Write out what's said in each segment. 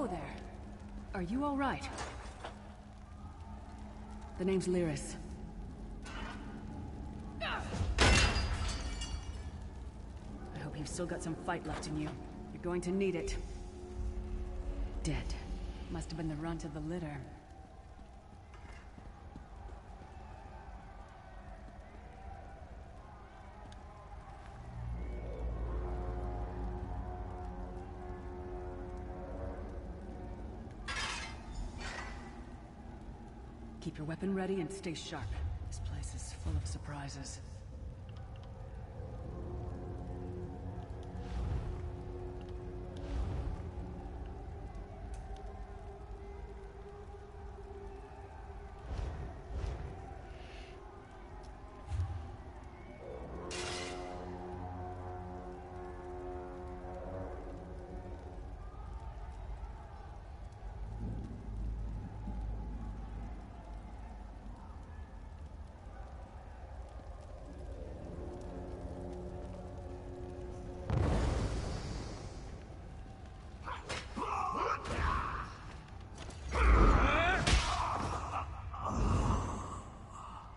Hello there. Are you all right? The name's Lyris. I hope you've still got some fight left in you. You're going to need it. Dead. Must have been the runt of the litter. Keep your weapon ready and stay sharp. This place is full of surprises.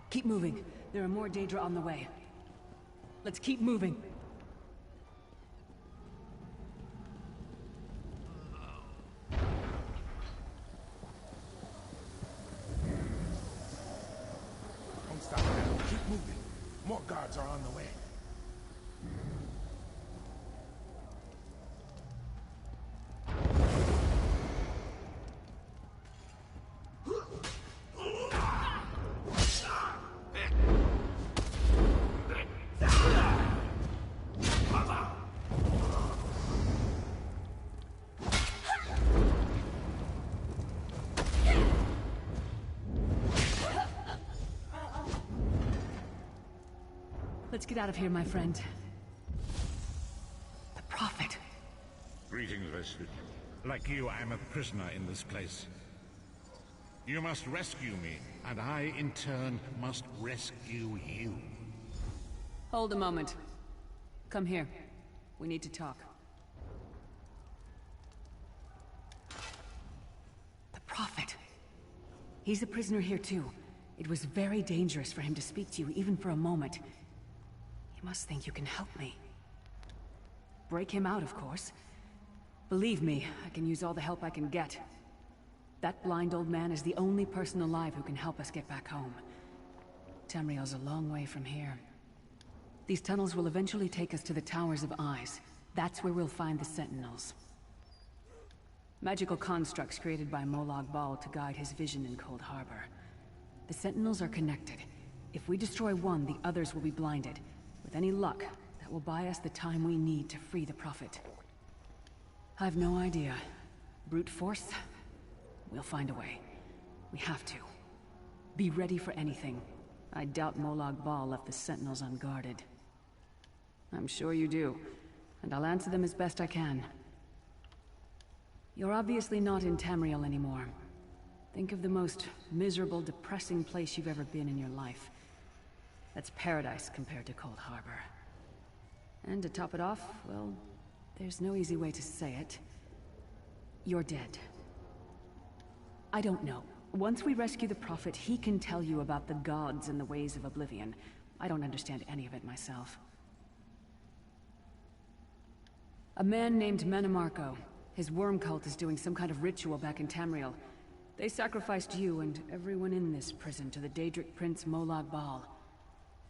Keep moving. There are more Daedra on the way. Let's keep moving. Don't stop now. Keep moving. More guards are on the way. Let's get out of here, my friend. The Prophet. Greetings, Vestige. Like you, I am a prisoner in this place. You must rescue me, and I, in turn, must rescue you. Hold a moment. Come here. We need to talk. The Prophet. He's a prisoner here, too. It was very dangerous for him to speak to you, even for a moment. You must think you can help me. Break him out, of course. Believe me, I can use all the help I can get. That blind old man is the only person alive who can help us get back home. Tamriel's a long way from here. These tunnels will eventually take us to the Towers of Eyes. That's where we'll find the Sentinels. Magical constructs created by Molag Bal to guide his vision in Cold Harbor. The Sentinels are connected. If we destroy one, the others will be blinded. With any luck, that will buy us the time we need to free the Prophet. I've no idea. Brute force? We'll find a way. We have to. Be ready for anything. I doubt Molag Bal left the Sentinels unguarded. I'm sure you do, and I'll answer them as best I can. You're obviously not in Tamriel anymore. Think of the most miserable, depressing place you've ever been in your life. That's paradise compared to Cold Harbor. And to top it off, well, there's no easy way to say it. You're dead. I don't know. Once we rescue the Prophet, he can tell you about the gods and the ways of oblivion. I don't understand any of it myself. A man named Menemarco. His worm cult is doing some kind of ritual back in Tamriel. They sacrificed you and everyone in this prison to the Daedric Prince Molag Bal.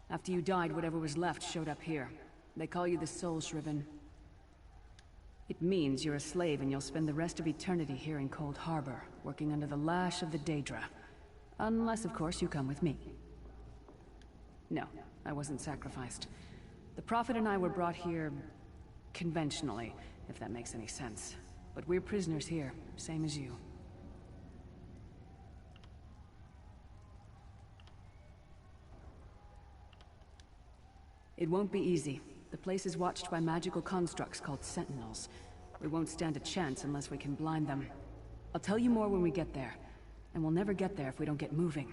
After you died, whatever was left showed up here. They call you the Soul Shriven. It means you're a slave and you'll spend the rest of eternity here in Cold Harbor, working under the lash of the Daedra. Unless, of course, you come with me. No, I wasn't sacrificed. The Prophet and I were brought here conventionally, if that makes any sense. But we're prisoners here, same as you. It won't be easy. The place is watched by magical constructs called Sentinels. We won't stand a chance unless we can blind them. I'll tell you more when we get there. And we'll never get there if we don't get moving.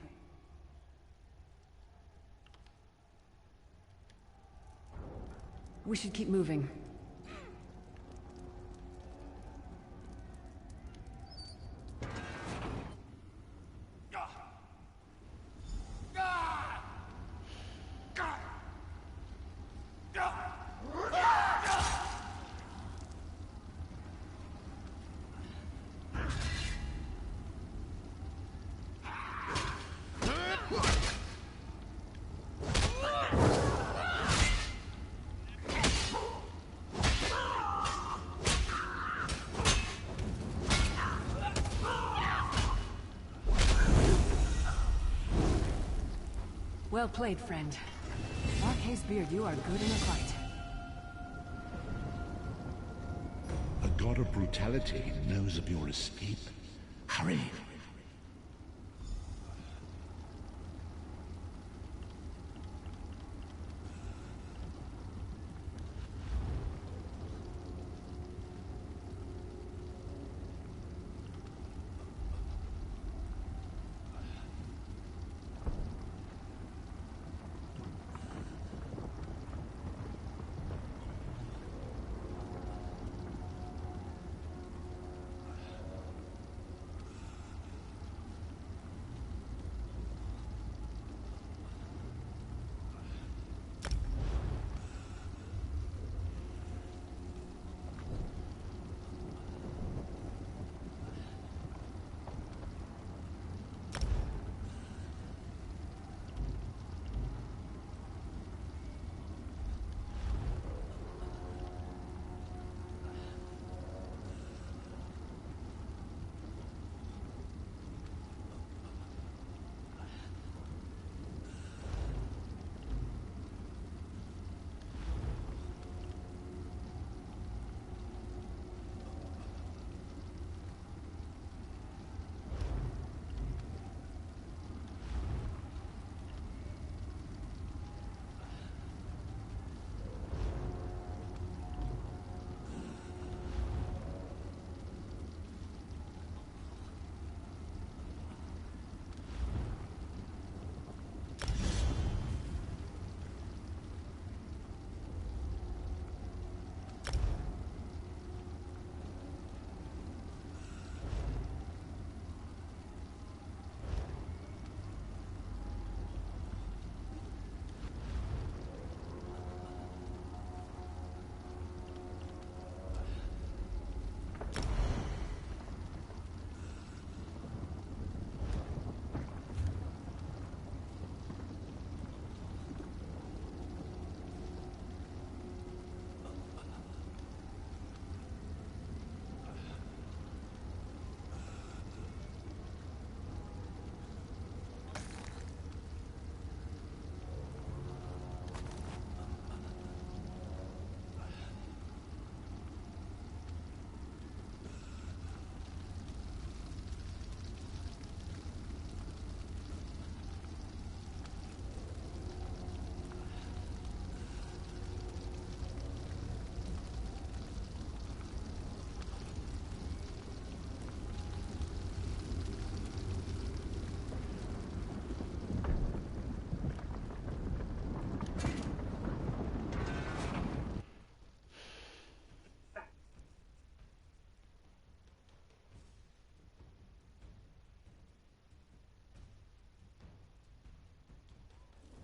We should keep moving. Well played, friend. Marquez Beard, you are good in a fight. A god of brutality knows of your escape. Hurry!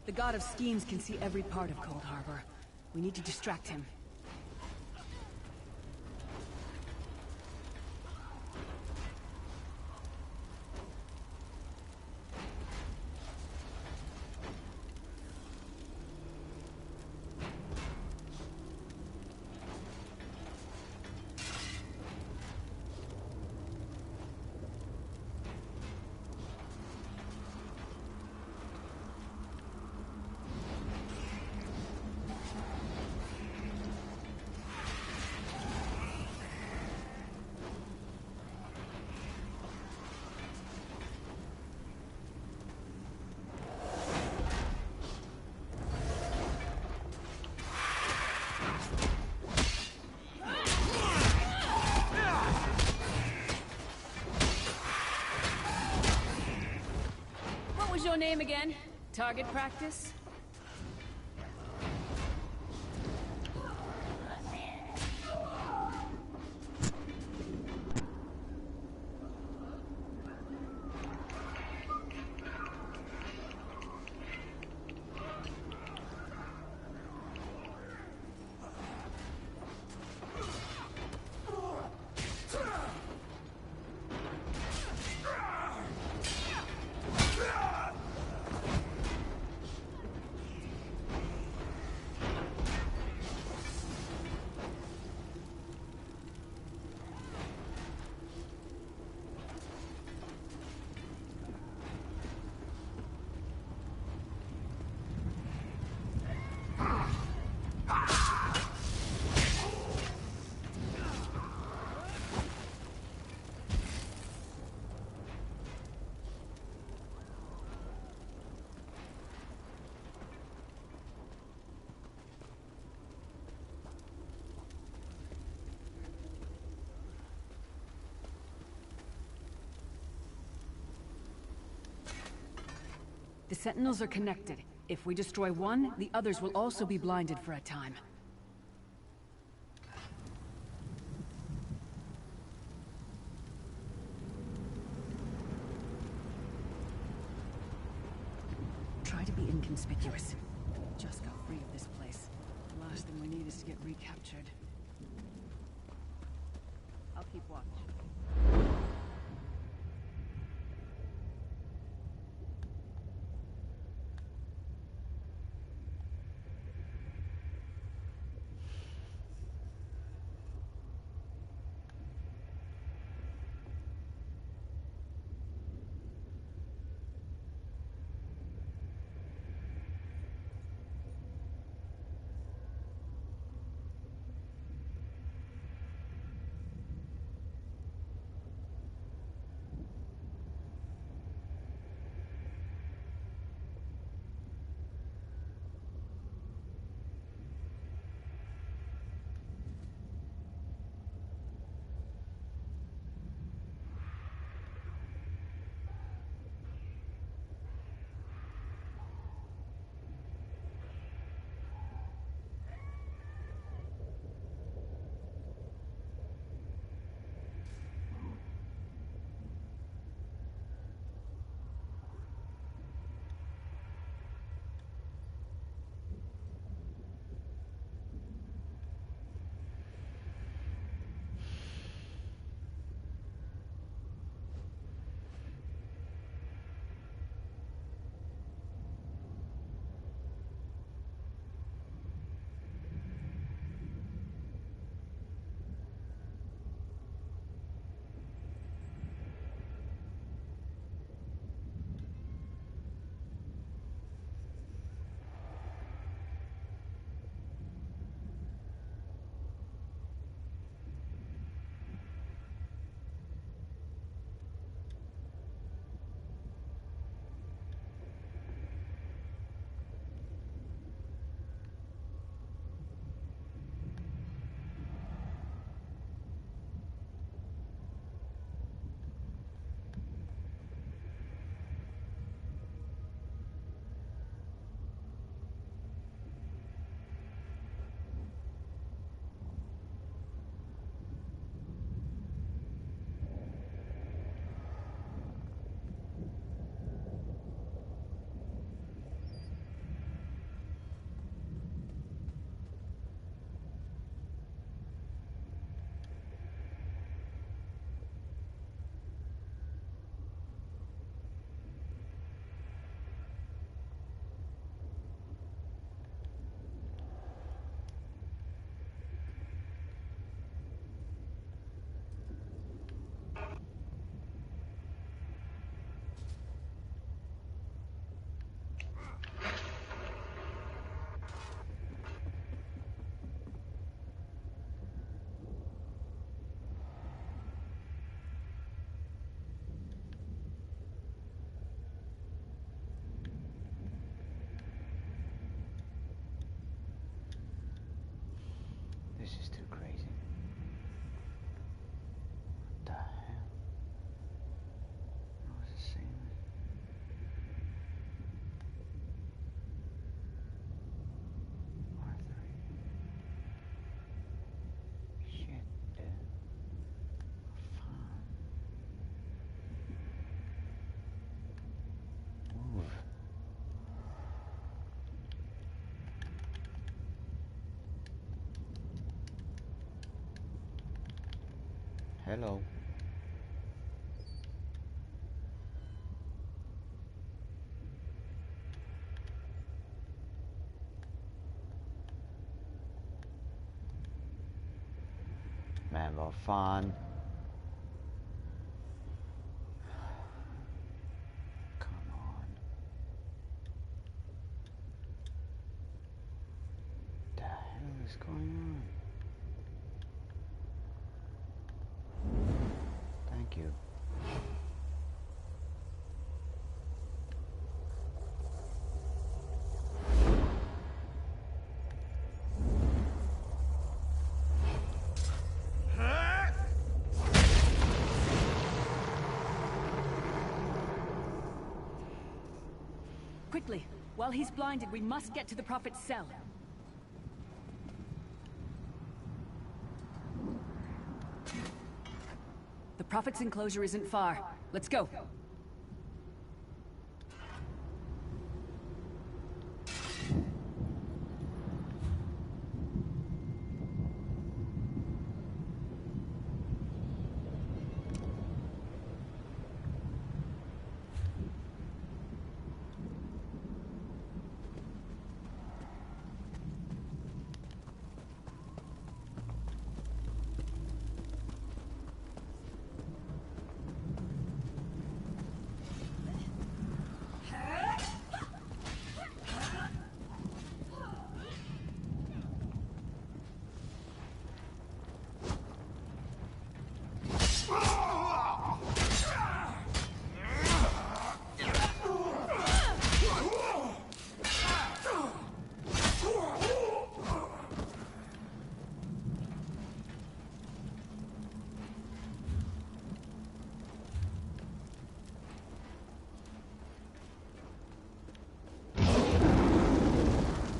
The God of Schemes can see every part of Cold Harbor. We need to distract him. What was your name again? Target practice? The Sentinels are connected. If we destroy one, the others will also be blinded for a time. Try to be inconspicuous. Just got free of this place. The last thing we need is to get recaptured. I'll keep watch. This is too crazy. What the hell? I was just saying this. Arthur. Shit, dude. Fine. Move. Hello. Men vad fan. Come on. What the hell is going on? Thank you. Quickly! While he's blinded, we must get to the Prophet's cell. The Prophet's enclosure isn't far. Let's go.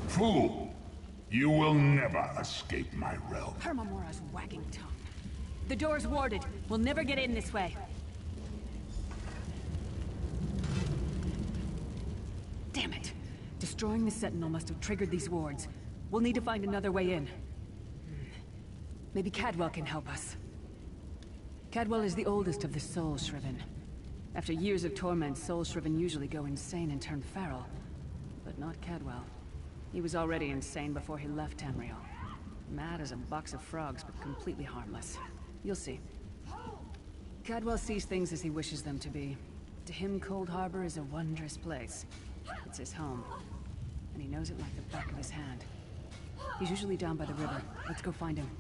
Fool! You will never escape my realm. Hermamora's wagging tongue. The door's warded. We'll never get in this way. Damn it. Destroying the Sentinel must have triggered these wards. We'll need to find another way in. Maybe Cadwell can help us. Cadwell is the oldest of the Soul Shriven. After years of torment, Soul Shriven usually go insane and turn feral. But not Cadwell. He was already insane before he left Tamriel. Mad as a box of frogs, but completely harmless. You'll see. Cadwell sees things as he wishes them to be. To him, Cold Harbor is a wondrous place. It's his home. And he knows it like the back of his hand. He's usually down by the river. Let's go find him.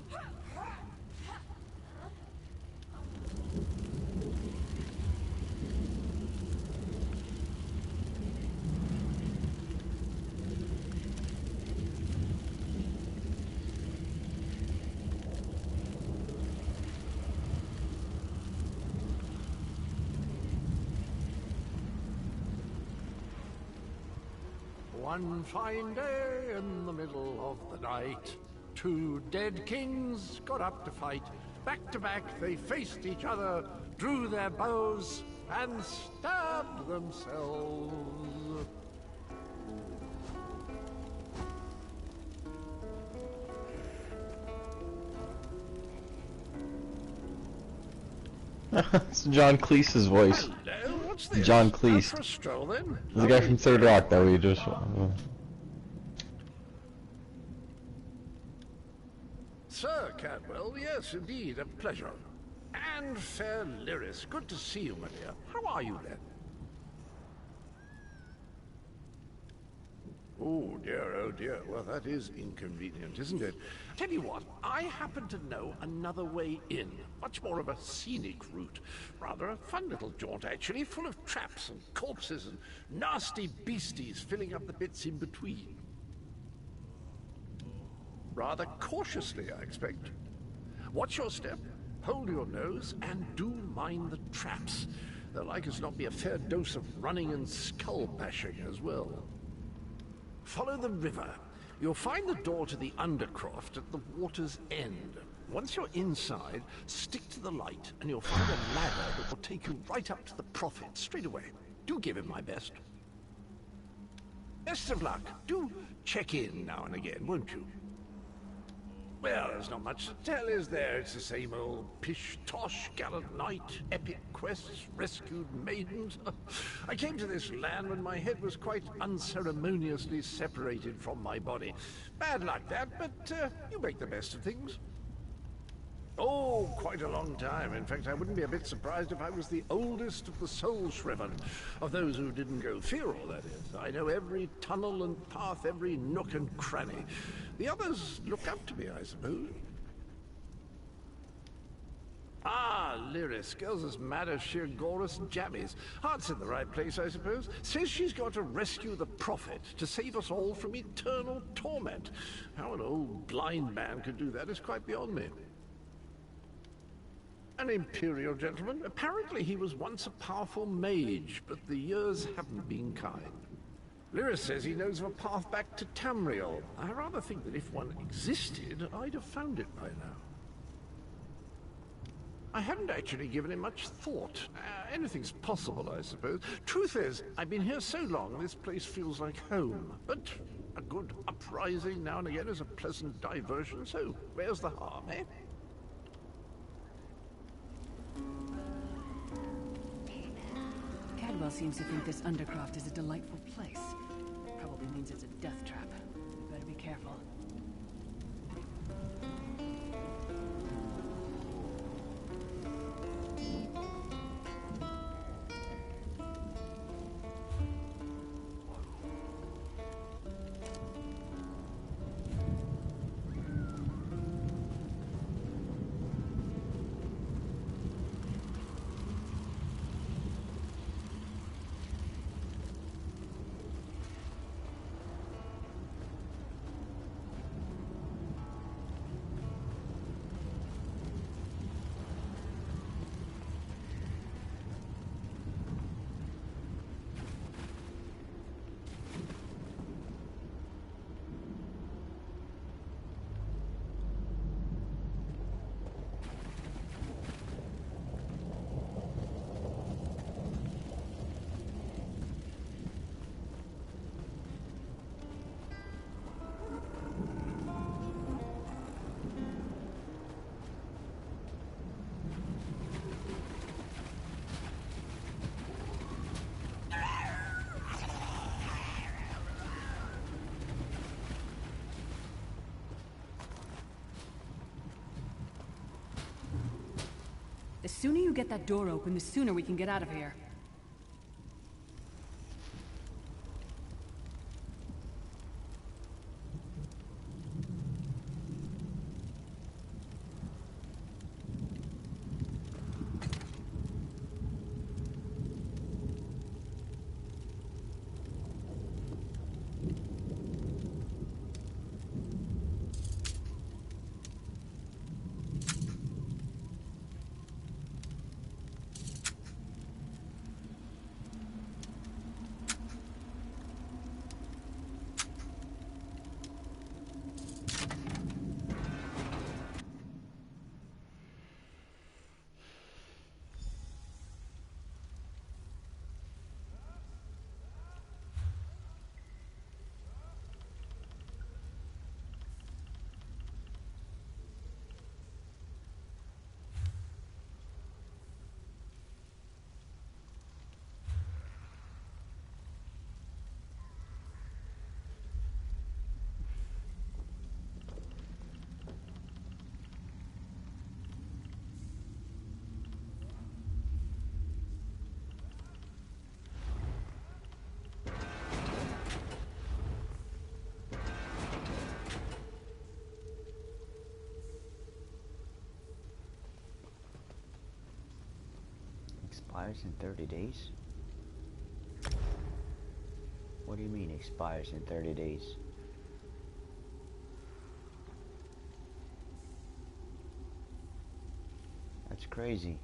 One fine day in the middle of the night, two dead kings got up to fight. Back to back they faced each other, drew their bows, and stabbed themselves. It's John Cleese's voice. Hello, what's this? John Out Cleese. for a stroll, then? The guy from Third Rock that we just... Sir Cadwell, yes, indeed, a pleasure. And fair Lyris, good to see you, my dear. How are you, then? Oh dear, well that is inconvenient, isn't it? Tell you what, I happen to know another way in. Much more of a scenic route. Rather a fun little jaunt, actually, full of traps and corpses and nasty beasties filling up the bits in between. Rather cautiously, I expect. Watch your step, hold your nose, and do mind the traps. There'll like as not be a fair dose of running and skull bashing as well. Follow the river. You'll find the door to the Undercroft at the water's end. Once you're inside, stick to the light, and you'll find a ladder that will take you right up to the Prophet straight away. Do give him my best. Best of luck. Do check in now and again, won't you? Well, there's not much to tell, is there? It's the same old pish-tosh, gallant knight, epic quests, rescued maidens. I came to this land when my head was quite unceremoniously separated from my body. Bad luck, that, but you make the best of things. Oh, quite a long time. In fact, I wouldn't be a bit surprised if I was the oldest of the Soul Shriven. Of those who didn't go feral, that is. I know every tunnel and path, every nook and cranny. The others look up to me, I suppose. Ah, Lyris, girl's as mad as sheer Gorus jammies. Heart's in the right place, I suppose. Says she's got to rescue the Prophet to save us all from eternal torment. How an old blind man could do that is quite beyond me. An imperial gentleman. Apparently he was once a powerful mage, but the years haven't been kind. Lyra says he knows of a path back to Tamriel. I rather think that if one existed, I'd have found it by now. I haven't actually given it much thought. Anything's possible, I suppose. Truth is, I've been here so long, this place feels like home. But a good uprising now and again is a pleasant diversion, so where's the harm, eh? Cadwell seems to think this Undercroft is a delightful place. Probably means it's a death trap. Better be careful. The sooner you get that door open, the sooner we can get out of here. Expires in 30 days? What do you mean expires in 30 days? That's crazy.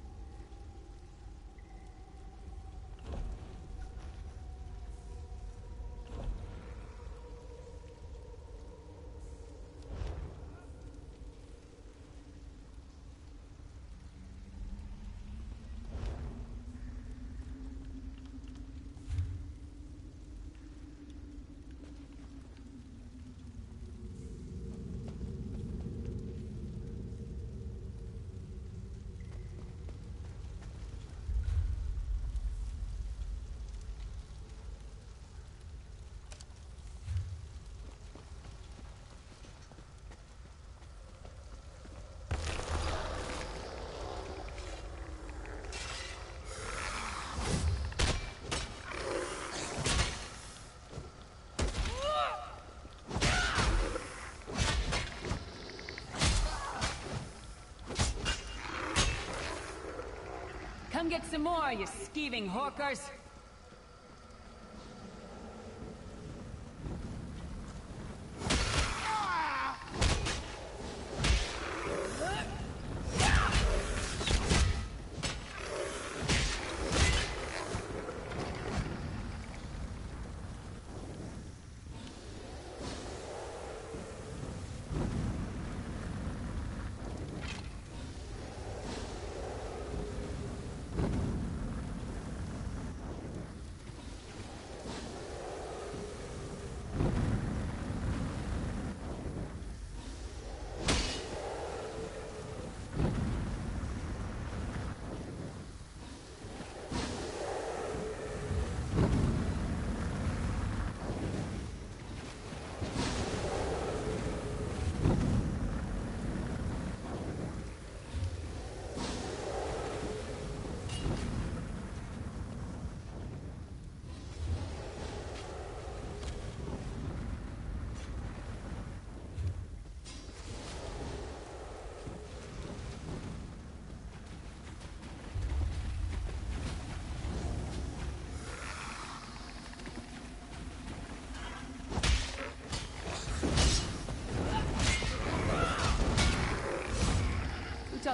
Come get some more, you skeeving hawkers!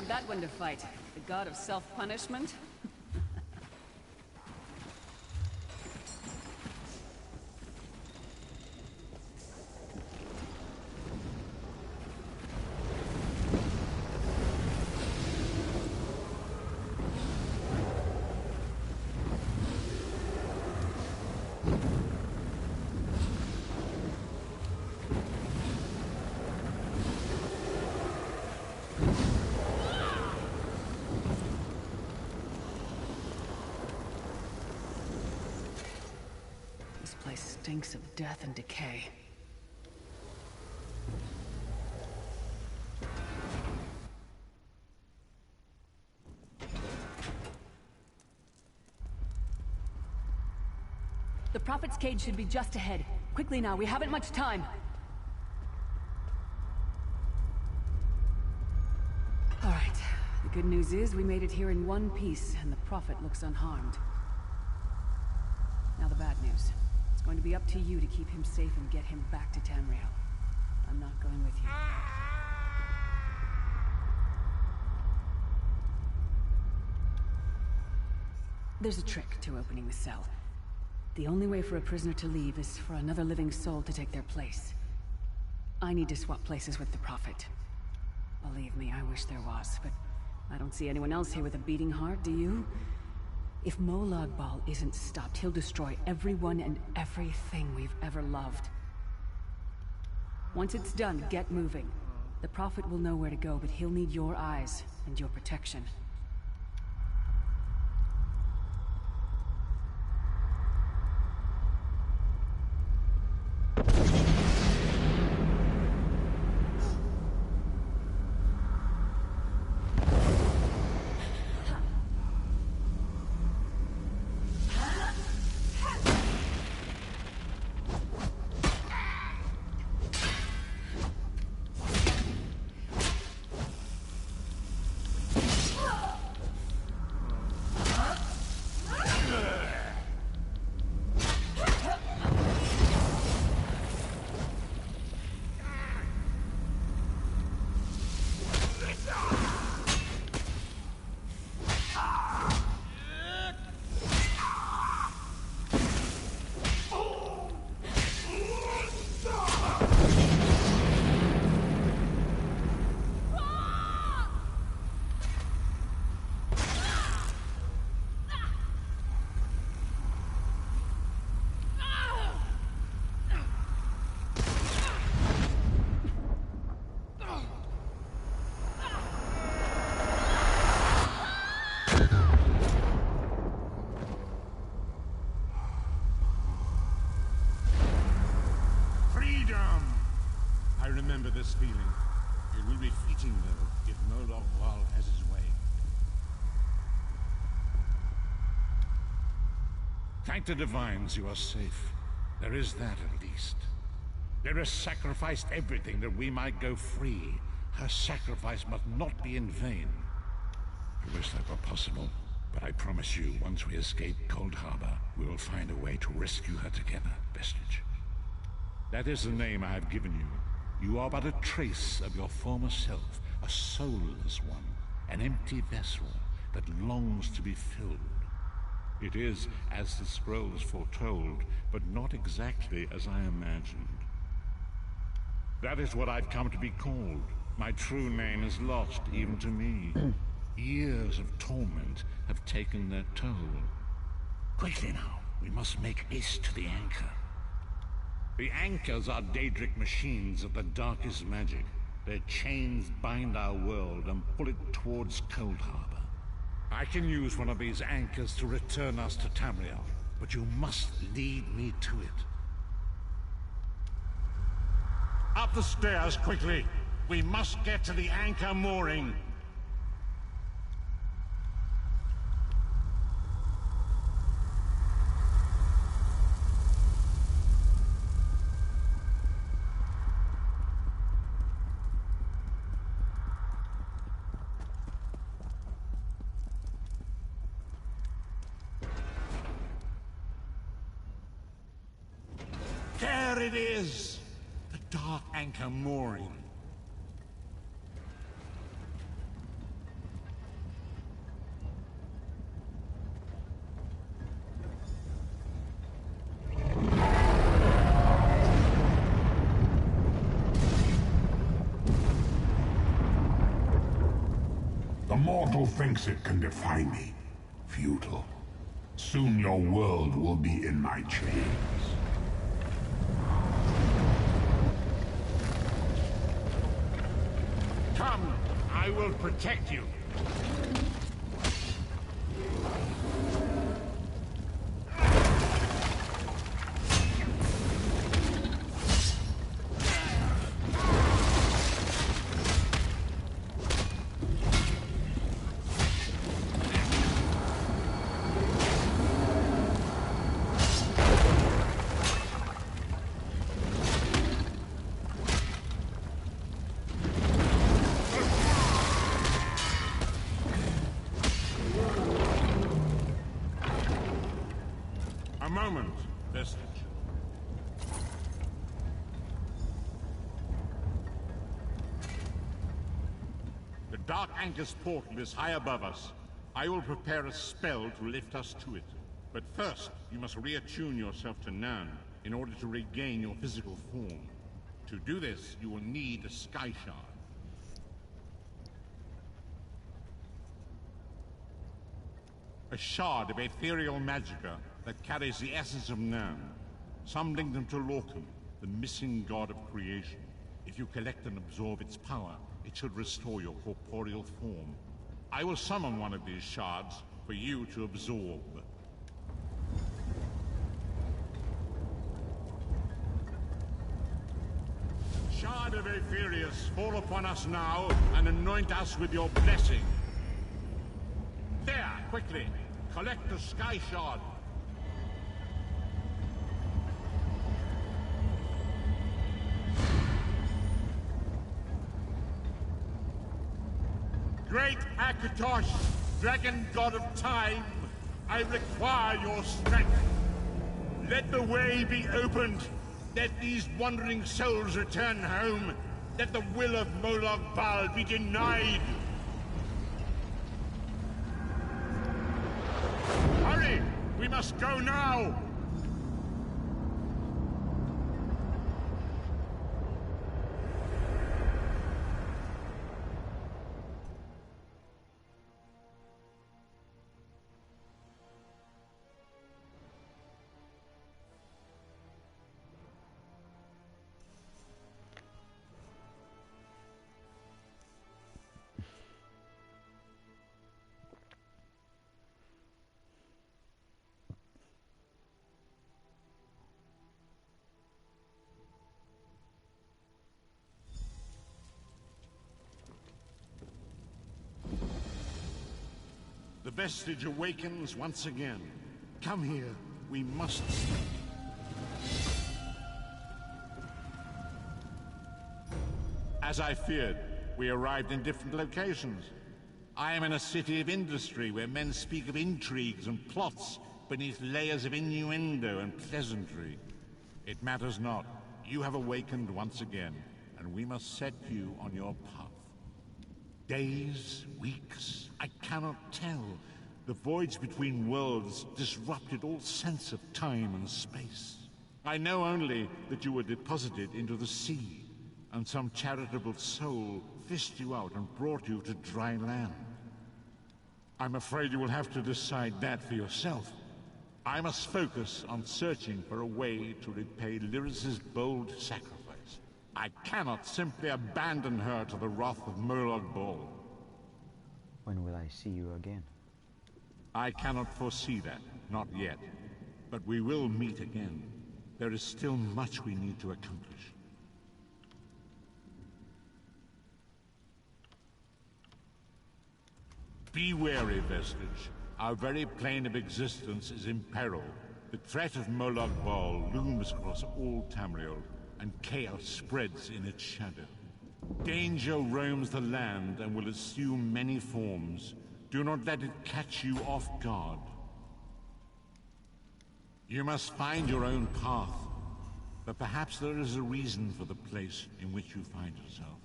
that one to fight? The god of self-punishment? This place stinks of death and decay. The Prophet's cage should be just ahead. Quickly now, we haven't much time. All right. The good news is we made it here in one piece, and the Prophet looks unharmed. Now the bad news. It's going to be up to you to keep him safe and get him back to Tamriel. I'm not going with you. There's a trick to opening the cell. The only way for a prisoner to leave is for another living soul to take their place. I need to swap places with the Prophet. Believe me, I wish there was, but I don't see anyone else here with a beating heart, do you? If Molag Bal isn't stopped, he'll destroy everyone and everything we've ever loved. Once it's done, get moving. The Prophet will know where to go, but he'll need your eyes and your protection. This feeling. It will be fleeting, though, if Molag Bal has his way. Thank the Divines you are safe. There is that, at least. There has sacrificed everything that we might go free. Her sacrifice must not be in vain. I wish that were possible, but I promise you, once we escape Cold Harbor, we will find a way to rescue her together, Vestige. That is the name I have given you. You are but a trace of your former self, a soulless one, an empty vessel that longs to be filled. It is as the scrolls foretold, but not exactly as I imagined. That is what I've come to be called. My true name is lost even to me. Years of torment have taken their toll. Quickly now, we must make haste to the anchor. The anchors are Daedric machines of the darkest magic. Their chains bind our world and pull it towards Cold Harbor. I can use one of these anchors to return us to Tamriel, but you must lead me to it. Up the stairs, quickly! We must get to the anchor mooring! There it is! The dark anchor mooring. mortal thinks it can defy me. Futile. Soon your world will be in my chains. Come, I will protect you. A moment, Vestige. The Dark Anchor's portal is high above us. I will prepare a spell to lift us to it. But first, you must reattune yourself to Nan in order to regain your physical form. To do this, you will need a Sky Shard. A shard of ethereal magicka that carries the essence of Nan. Some link them to Lorcan, the missing god of creation. If you collect and absorb its power, it should restore your corporeal form. I will summon one of these shards for you to absorb. Shard of Aetherius, fall upon us now and anoint us with your blessing. There, quickly! Collect the Sky Shard. Great Akatosh, dragon god of time, I require your strength. Let the way be opened. Let these wandering souls return home. Let the will of Molag Bal be denied. Hurry! We must go now! The Vestige awakens once again. Come here. We must speak. As I feared, we arrived in different locations. I am in a city of industry where men speak of intrigues and plots beneath layers of innuendo and pleasantry. It matters not. You have awakened once again, and we must set you on your path. Days, weeks, I cannot tell. The voids between worlds disrupted all sense of time and space. I know only that you were deposited into the sea, and some charitable soul fished you out and brought you to dry land. I'm afraid you will have to decide that for yourself. I must focus on searching for a way to repay Lyris's bold sacrifice. I cannot simply abandon her to the wrath of Molag Bal. When will I see you again? I cannot foresee that, not yet. But we will meet again. There is still much we need to accomplish. Be wary, Vestige. Our very plane of existence is in peril. The threat of Molag Bal looms across all Tamriel, and chaos spreads in its shadow. Danger roams the land and will assume many forms. Do not let it catch you off guard. You must find your own path, but perhaps there is a reason for the place in which you find yourself.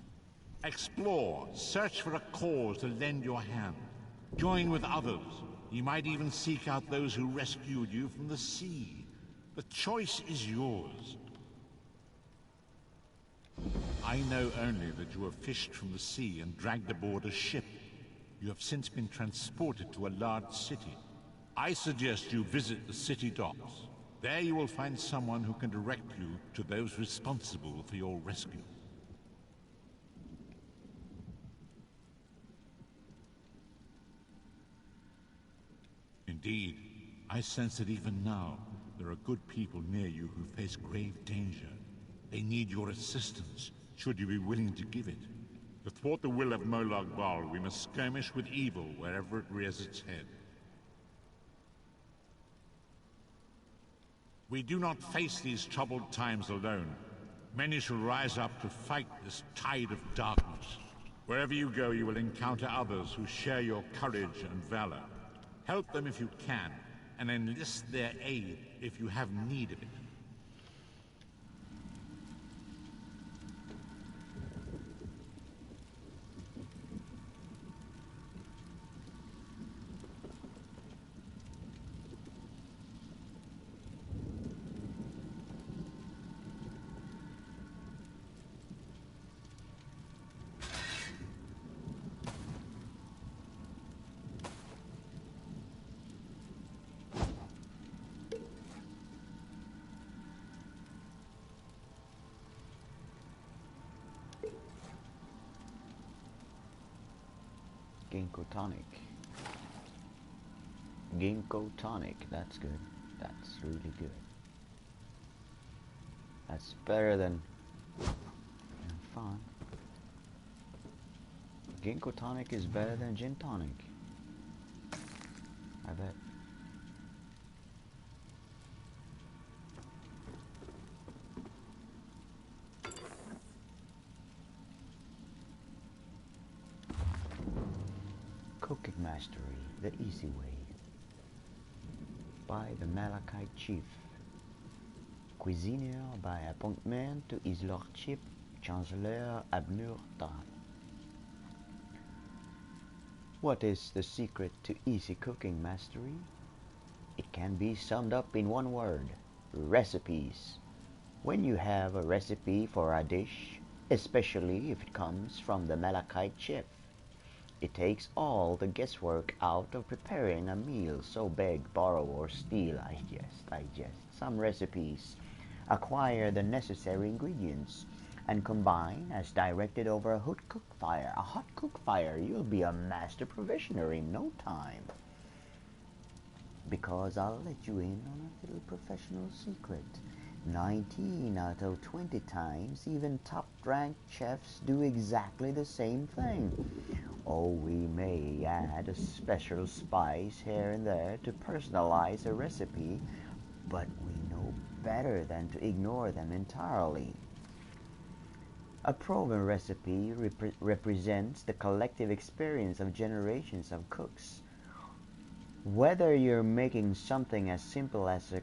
Explore, search for a cause to lend your hand. Join with others. You might even seek out those who rescued you from the sea. The choice is yours. I know only that you were fished from the sea and dragged aboard a ship. You have since been transported to a large city. I suggest you visit the city docks. There you will find someone who can direct you to those responsible for your rescue. Indeed, I sense that even now, there are good people near you who face grave danger. They need your assistance, should you be willing to give it. To thwart the will of Molag Bal, we must skirmish with evil wherever it rears its head. We do not face these troubled times alone. Many shall rise up to fight this tide of darkness. Wherever you go, you will encounter others who share your courage and valor. Help them if you can, and enlist their aid if you have need of it. Ginkgo tonic. Ginkgo tonic. That's good. That's really good. That's better than fun. Ginkgo tonic is better than gin tonic. I bet. Cooking Mastery, the easy way. By the Malachite Chief. Cuisinier by appointment to his Lordship Chancellor Abnur-Dan. What is the secret to easy cooking mastery? It can be summed up in one word: recipes. When you have a recipe for a dish, especially if it comes from the Malachite Chef, it takes all the guesswork out of preparing a meal, so beg, borrow, or steal. I jest. Some recipes acquire the necessary ingredients and combine as directed over a hot cook fire. You'll be a master provisioner in no time. Because I'll let you in on a little professional secret. 19 out of 20 times, even top-ranked chefs do exactly the same thing. Oh, we may add a special spice here and there to personalize a recipe, but we know better than to ignore them entirely. A proven recipe represents the collective experience of generations of cooks. Whether you're making something as simple as a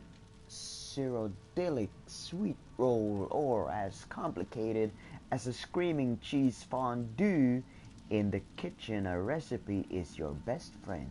Cyrodiilic sweet roll or as complicated as a screaming cheese fondue, in the kitchen a recipe is your best friend.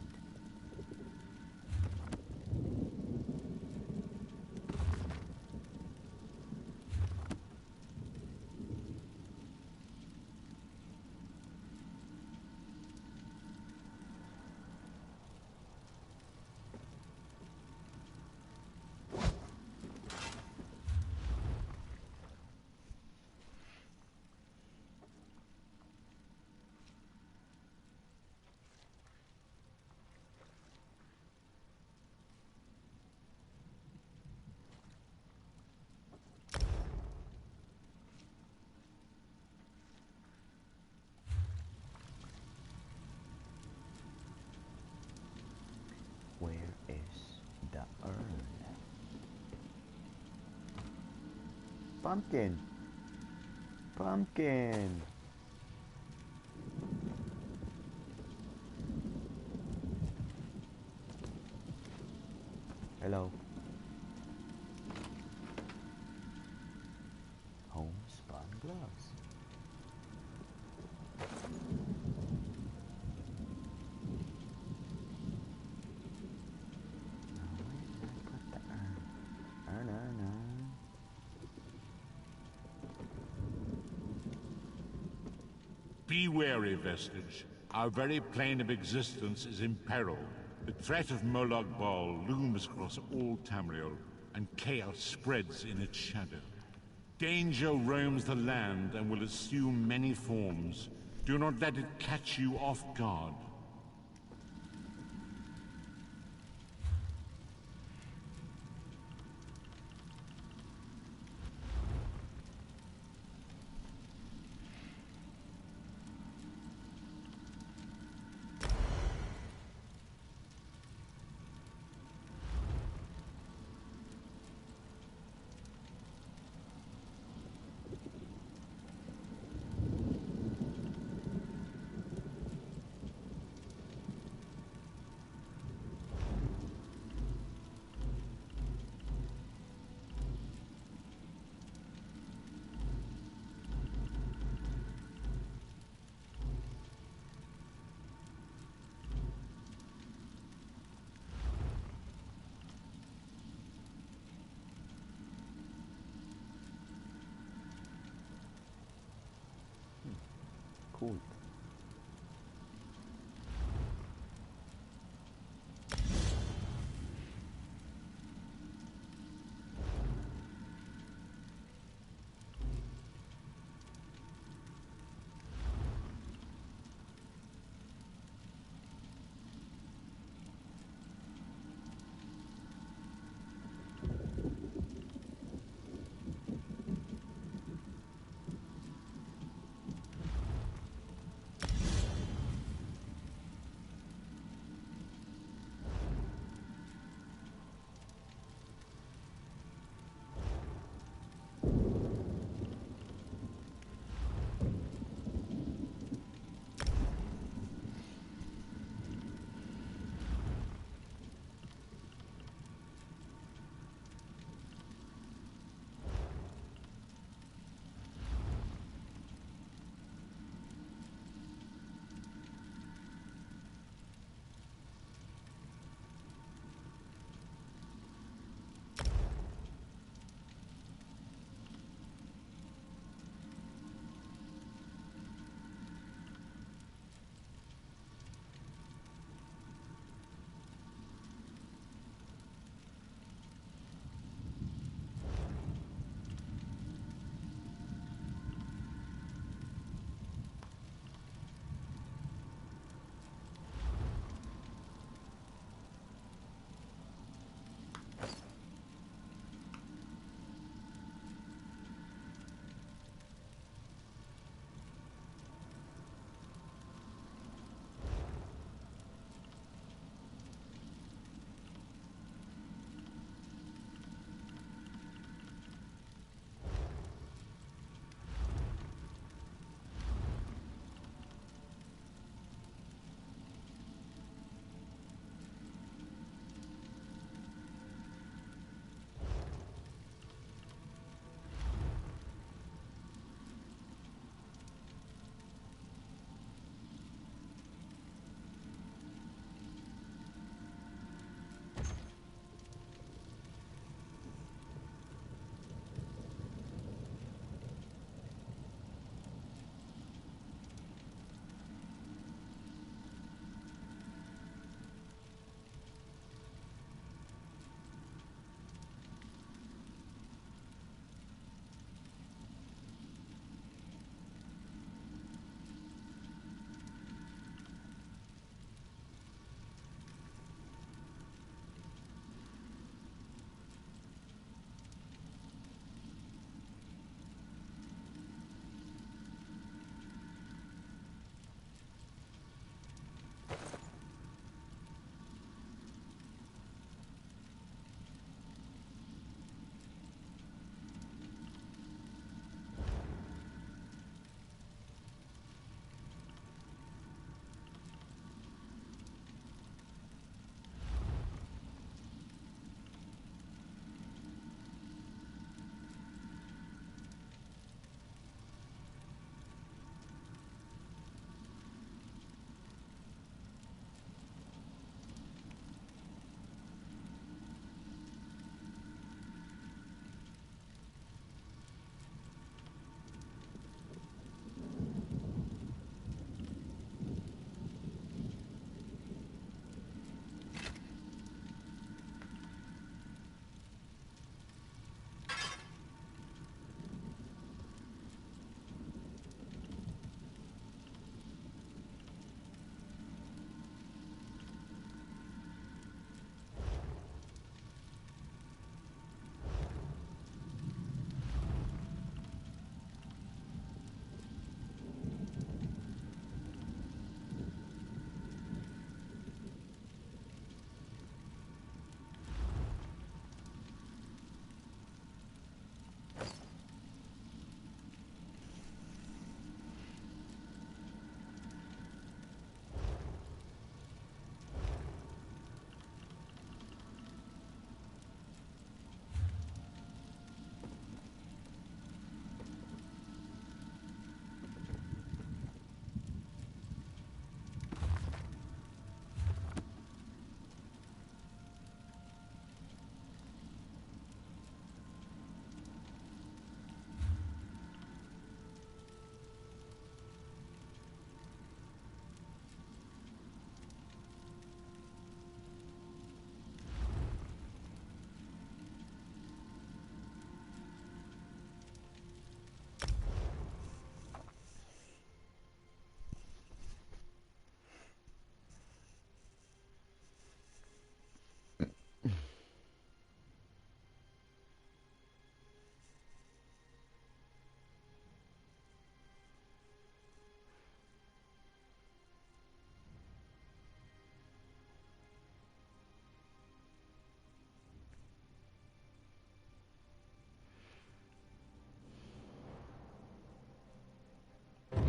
Where is the urn? Pumpkin! Pumpkin! Hello. Homespun gloves. Be wary, Vestige. Our very plane of existence is in peril. The threat of Molag Bal looms across all Tamriel, and chaos spreads in its shadow. Danger roams the land and will assume many forms. Do not let it catch you off guard. Cool.